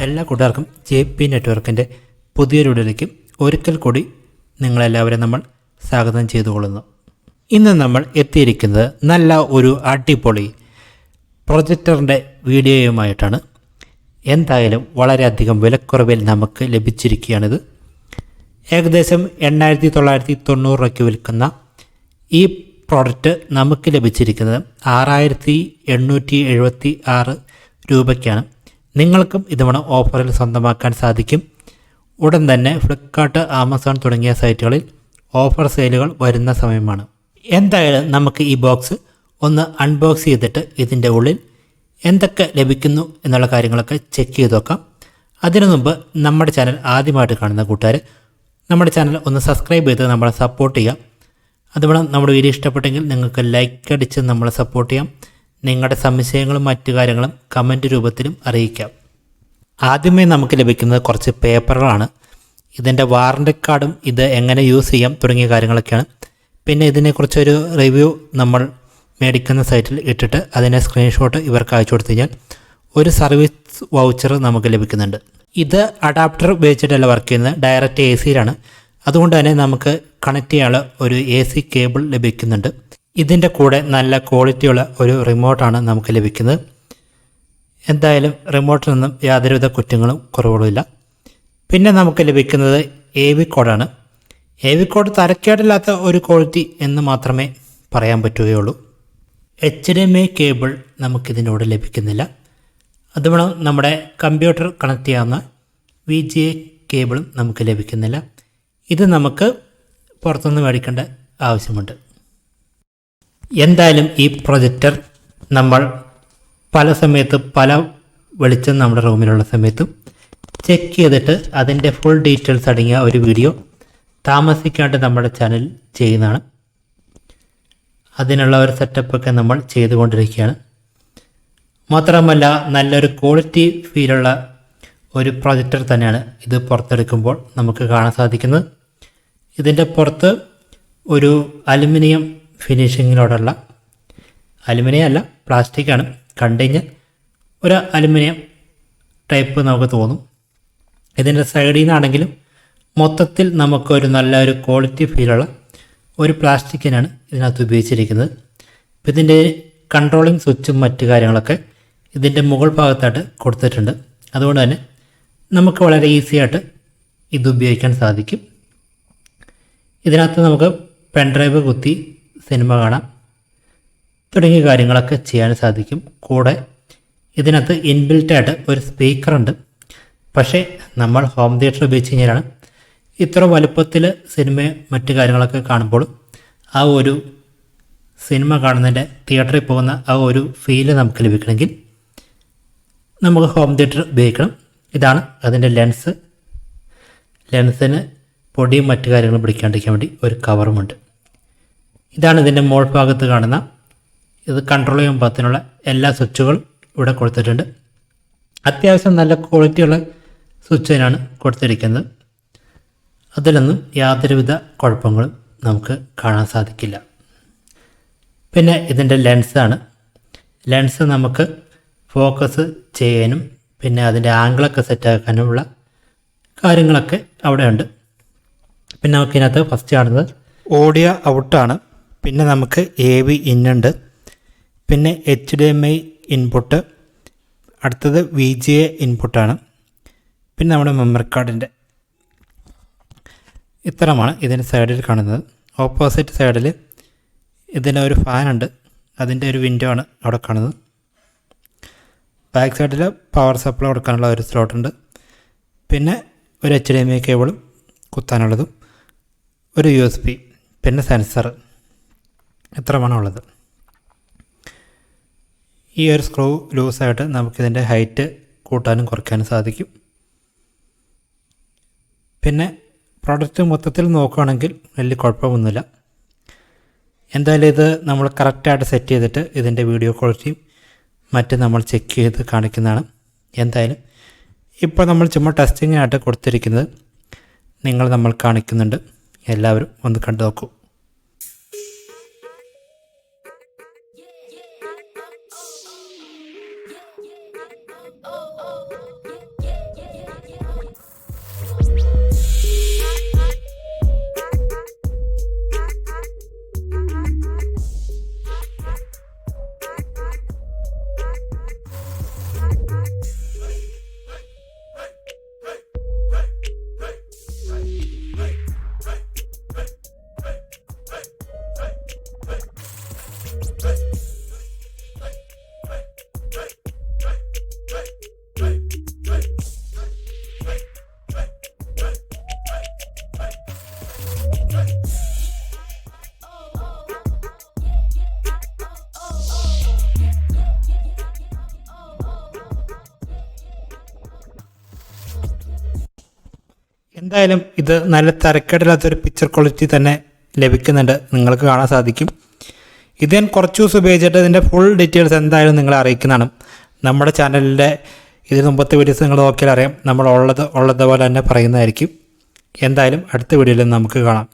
എല്ലാ കൂട്ടുകാർക്കും JP നെറ്റ്വർക്കിൻ്റെ പുതിയൊരു വീഡിയോയിലേക്ക് ഒരിക്കൽ കൂടി നിങ്ങളെല്ലാവരും നമ്മൾ സ്വാഗതം ചെയ്തുകൊള്ളുന്നു. ഇന്ന് നമ്മൾ എത്തിയിരിക്കുന്നത് നല്ല ഒരു അടിപൊളി പ്രൊജക്ടറിൻ്റെ വീഡിയോയുമായിട്ടാണ്. എന്തായാലും വളരെയധികം വിലക്കുറവിൽ നമുക്ക് ലഭിച്ചിരിക്കുകയാണിത്. ഏകദേശം 8990 രൂപയ്ക്ക് വിൽക്കുന്ന ഈ പ്രോഡക്റ്റ് നമുക്ക് ലഭിച്ചിരിക്കുന്നത് 6876 രൂപയ്ക്കാണ്. നിങ്ങൾക്കും ഇതവണ ഓഫറിൽ സ്വന്തമാക്കാൻ സാധിക്കും. ഉടൻ തന്നെ ഫ്ലിപ്കാർട്ട്, ആമസോൺ തുടങ്ങിയ സൈറ്റുകളിൽ ഓഫർ സെയിലുകൾ വരുന്ന സമയമാണ്. എന്തായാലും നമുക്ക് ഈ ബോക്സ് ഒന്ന് അൺബോക്സ് ചെയ്തിട്ട് ഇതിൻ്റെ ഉള്ളിൽ എന്തൊക്കെ ലഭിക്കുന്നു എന്നുള്ള കാര്യങ്ങളൊക്കെ ചെക്ക് ചെയ്ത് നോക്കാം. അതിനു മുമ്പ് നമ്മുടെ ചാനൽ ആദ്യമായിട്ട് കാണുന്ന കൂട്ടുകാർ നമ്മുടെ ചാനൽ ഒന്ന് സബ്സ്ക്രൈബ് ചെയ്ത് നമ്മളെ സപ്പോർട്ട് ചെയ്യാം. അതുപോലെ നമ്മുടെ വീഡിയോ ഇഷ്ടപ്പെട്ടെങ്കിൽ നിങ്ങൾക്ക് ലൈക്ക് അടിച്ച് നമ്മളെ സപ്പോർട്ട് ചെയ്യാം. നിങ്ങളുടെ സംശയങ്ങളും മറ്റു കാര്യങ്ങളും കമൻറ്റ് രൂപത്തിലും അറിയിക്കാം. ആദ്യമേ നമുക്ക് ലഭിക്കുന്നത് കുറച്ച് പേപ്പറുകളാണ്. ഇതിൻ്റെ വാറണ്ടി കാർഡും ഇത് എങ്ങനെ യൂസ് ചെയ്യാം തുടങ്ങിയ കാര്യങ്ങളൊക്കെയാണ്. പിന്നെ ഇതിനെക്കുറിച്ചൊരു റിവ്യൂ നമ്മൾ മേടിക്കുന്ന സൈറ്റിൽ ഇട്ടിട്ട് അതിനെ സ്ക്രീൻഷോട്ട് ഇവർക്ക് അയച്ചു കൊടുത്തു കഴിഞ്ഞാൽ ഒരു സർവീസ് വൗച്ചർ നമുക്ക് ലഭിക്കുന്നുണ്ട്. ഇത് അഡാപ്റ്റർ ഉപയോഗിച്ചിട്ടല്ല വർക്ക് ചെയ്യുന്നത്, ഡയറക്റ്റ് AC-യിലാണ്. അതുകൊണ്ട് തന്നെ നമുക്ക് കണക്ട് ചെയ്യാനുള്ള ഒരു AC കേബിൾ ലഭിക്കുന്നുണ്ട്. ഇതിൻ്റെ കൂടെ നല്ല ക്വാളിറ്റിയുള്ള ഒരു റിമോട്ടാണ് നമുക്ക് ലഭിക്കുന്നത്. എന്തായാലും റിമോട്ടിൽ നിന്നും യാതൊരുവിധ കുറ്റങ്ങളും കുറവുകളില്ല. പിന്നെ നമുക്ക് ലഭിക്കുന്നത് AV കോഡാണ്. AV കോഡ് തരക്കേടില്ലാത്ത ഒരു ക്വാളിറ്റി എന്ന് മാത്രമേ പറയാൻ പറ്റുകയുള്ളൂ. HDMI കേബിൾ നമുക്കിതിൻ്റെ കൂടെ ലഭിക്കുന്നില്ല. അതുപോലെ നമ്മുടെ കമ്പ്യൂട്ടർ കണക്ട് ചെയ്യാവുന്ന VGA കേബിളും നമുക്ക് ലഭിക്കുന്നില്ല. ഇത് നമുക്ക് പുറത്തുനിന്ന് മേടിക്കേണ്ട ആവശ്യമുണ്ട്. എന്തായാലും ഈ പ്രൊജക്ടർ നമ്മൾ പല സമയത്ത് പല വെളിച്ചം നമ്മുടെ റൂമിലുള്ള സമയത്തും ചെക്ക് ചെയ്തിട്ട് അതിൻ്റെ ഫുൾ ഡീറ്റെയിൽസ് അടങ്ങിയ ഒരു വീഡിയോ താമസിക്കാണ്ട് നമ്മുടെ ചാനൽ ചെയ്യുന്നതാണ്. അതിനുള്ള ഒരു സെറ്റപ്പൊക്കെ നമ്മൾ ചെയ്തുകൊണ്ടിരിക്കുകയാണ്. മാത്രമല്ല നല്ലൊരു ക്വാളിറ്റി ഫീലുള്ള ഒരു പ്രൊജക്ടർ തന്നെയാണ് ഇത് പുറത്തെടുക്കുമ്പോൾ നമുക്ക് കാണാൻ സാധിക്കുന്നത്. ഇതിൻ്റെ പുറത്ത് ഒരു അലുമിനിയം ഫിനിഷിങ്ങിനോടുള്ള, അലുമിനിയം അല്ല പ്ലാസ്റ്റിക്കാണ്, കണ്ടു കഴിഞ്ഞാൽ ഒരു അലുമിനിയം ടൈപ്പ് നമുക്ക് തോന്നും. ഇതിൻ്റെ സൈഡിൽ നിന്നാണെങ്കിലും മൊത്തത്തിൽ നമുക്കൊരു നല്ലൊരു ക്വാളിറ്റി ഫീലുള്ള ഒരു പ്ലാസ്റ്റിക്കിനാണ് ഇതിനകത്ത് ഉപയോഗിച്ചിരിക്കുന്നത്. ഇപ്പം ഇതിൻ്റെ കൺട്രോളിങ് സ്വിച്ചും മറ്റു കാര്യങ്ങളൊക്കെ ഇതിൻ്റെ മുകൾ ഭാഗത്തായിട്ട് കൊടുത്തിട്ടുണ്ട്. അതുകൊണ്ട് തന്നെ നമുക്ക് വളരെ ഈസി ആയിട്ട് ഇത് ഉപയോഗിക്കാൻ സാധിക്കും. ഇതിനകത്ത് നമുക്ക് പെൻഡ്രൈവ് കുത്തി സിനിമ കാണാം തുടങ്ങിയ കാര്യങ്ങളൊക്കെ ചെയ്യാൻ സാധിക്കും. കൂടെ ഇതിനകത്ത് ഇൻബിൽറ്റായിട്ട് ഒരു സ്പീക്കറുണ്ട്. പക്ഷേ നമ്മൾ ഹോം തിയേറ്റർ ഉപയോഗിച്ച് കഴിഞ്ഞാലാണ് ഇത്ര വലുപ്പത്തിൽ സിനിമയും മറ്റു കാര്യങ്ങളൊക്കെ കാണുമ്പോൾ ആ ഒരു സിനിമ കാണുന്നതിൻ്റെ തിയേറ്ററിൽ പോകുന്ന ആ ഒരു ഫീല് നമുക്ക് ലഭിക്കണമെങ്കിൽ നമുക്ക് ഹോം തിയേറ്റർ ഉപയോഗിക്കണം. ഇതാണ് അതിൻ്റെ ലെൻസ്. ലെൻസിന് പൊടിയും മറ്റു കാര്യങ്ങളും പിടിക്കാണ്ടിരിക്കാൻ വേണ്ടി ഒരു കവറുമുണ്ട്. ഇതാണ് ഇതിൻ്റെ മോൾ ഭാഗത്ത് കാണുന്ന, ഇത് കൺട്രോൾ ചെയ്യാൻ പാകത്തിനുള്ള എല്ലാ സ്വിച്ചുകളും ഇവിടെ കൊടുത്തിട്ടുണ്ട്. അത്യാവശ്യം നല്ല ക്വാളിറ്റിയുള്ള സ്വിച്ചിനാണ് കൊടുത്തിരിക്കുന്നത്. അതിലൊന്നും യാതൊരുവിധ കുഴപ്പങ്ങളും നമുക്ക് കാണാൻ സാധിക്കില്ല. പിന്നെ ഇതിൻ്റെ ലെൻസാണ്. ലെൻസ് നമുക്ക് ഫോക്കസ് ചെയ്യാനും പിന്നെ അതിൻ്റെ ആംഗിളൊക്കെ സെറ്റാക്കാനുമുള്ള കാര്യങ്ങളൊക്കെ അവിടെ ഉണ്ട്. പിന്നെ നമുക്കിതിനകത്ത് ഫസ്റ്റ് കാണുന്നത് ഓഡിയോ ഔട്ടാണ്. പിന്നെ നമുക്ക് AV ഇന്നുണ്ട്. പിന്നെ HDMI ഇൻപുട്ട്, അടുത്തത് VGA ഇൻപുട്ടാണ്. പിന്നെ നമ്മുടെ മെമ്മറി കാർഡിൻ്റെ ഇത്രമാണ് ഇതിൻ്റെ സൈഡിൽ കാണുന്നത്. ഓപ്പോസിറ്റ് സൈഡിൽ ഇതിനൊരു ഫാനുണ്ട്, അതിൻ്റെ ഒരു വിൻഡോ ആണ് അവിടെ കാണുന്നത്. ബാക്ക് സൈഡിൽ പവർ സപ്ലൈ കൊടുക്കാനുള്ള ഒരു സ്ലോട്ടുണ്ട്. പിന്നെ ഒരു HDMI കേബിളും കുത്താനുള്ളതും, ഒരു USB, പിന്നെ സെൻസർ, ഇത്രമാണ് ഉള്ളത്. ഈ ഒരു സ്ക്രൂ ലൂസായിട്ട് നമുക്കിതിൻ്റെ ഹൈറ്റ് കൂട്ടാനും കുറയ്ക്കാനും സാധിക്കും. പിന്നെ പ്രോഡക്റ്റ് മൊത്തത്തിൽ നോക്കുകയാണെങ്കിൽ വലിയ കുഴപ്പമൊന്നുമില്ല. എന്തായാലും ഇത് നമ്മൾ കറക്റ്റായിട്ട് സെറ്റ് ചെയ്തിട്ട് ഇതിൻ്റെ വീഡിയോ ക്വാളിറ്റിയും മറ്റും നമ്മൾ ചെക്ക് ചെയ്ത് കാണിക്കുന്നതാണ്. എന്തായാലും ഇപ്പോൾ നമ്മൾ ചുമ്മാ ടെസ്റ്റിങ്ങിനായിട്ട് കൊടുത്തിരിക്കുന്നത് നമ്മൾ കാണിക്കുന്നുണ്ട്. എല്ലാവരും ഒന്ന് കണ്ടു നോക്കൂ. എന്തായാലും ഇത് നല്ല തരക്കേടില്ലാത്തൊരു പിക്ചർ ക്വാളിറ്റി തന്നെ ലഭിക്കുന്നുണ്ട്, നിങ്ങൾക്ക് കാണാൻ സാധിക്കും. ഇത് ഞാൻ കുറച്ച് ദിവസം ഉപയോഗിച്ചിട്ട് ഇതിൻ്റെ ഫുൾ ഡീറ്റെയിൽസ് എന്തായാലും നിങ്ങളെ അറിയിക്കുന്നതാണ്. നമ്മുടെ ചാനലിൻ്റെ ഇതിന് മുമ്പത്തെ വീഡിയോസ് നിങ്ങൾ നോക്കിയാൽ അറിയാം, നമ്മൾ ഉള്ളതുപോലെ തന്നെ പറയുന്നതായിരിക്കും. എന്തായാലും അടുത്ത വീഡിയോയിൽ നമുക്ക് കാണാം.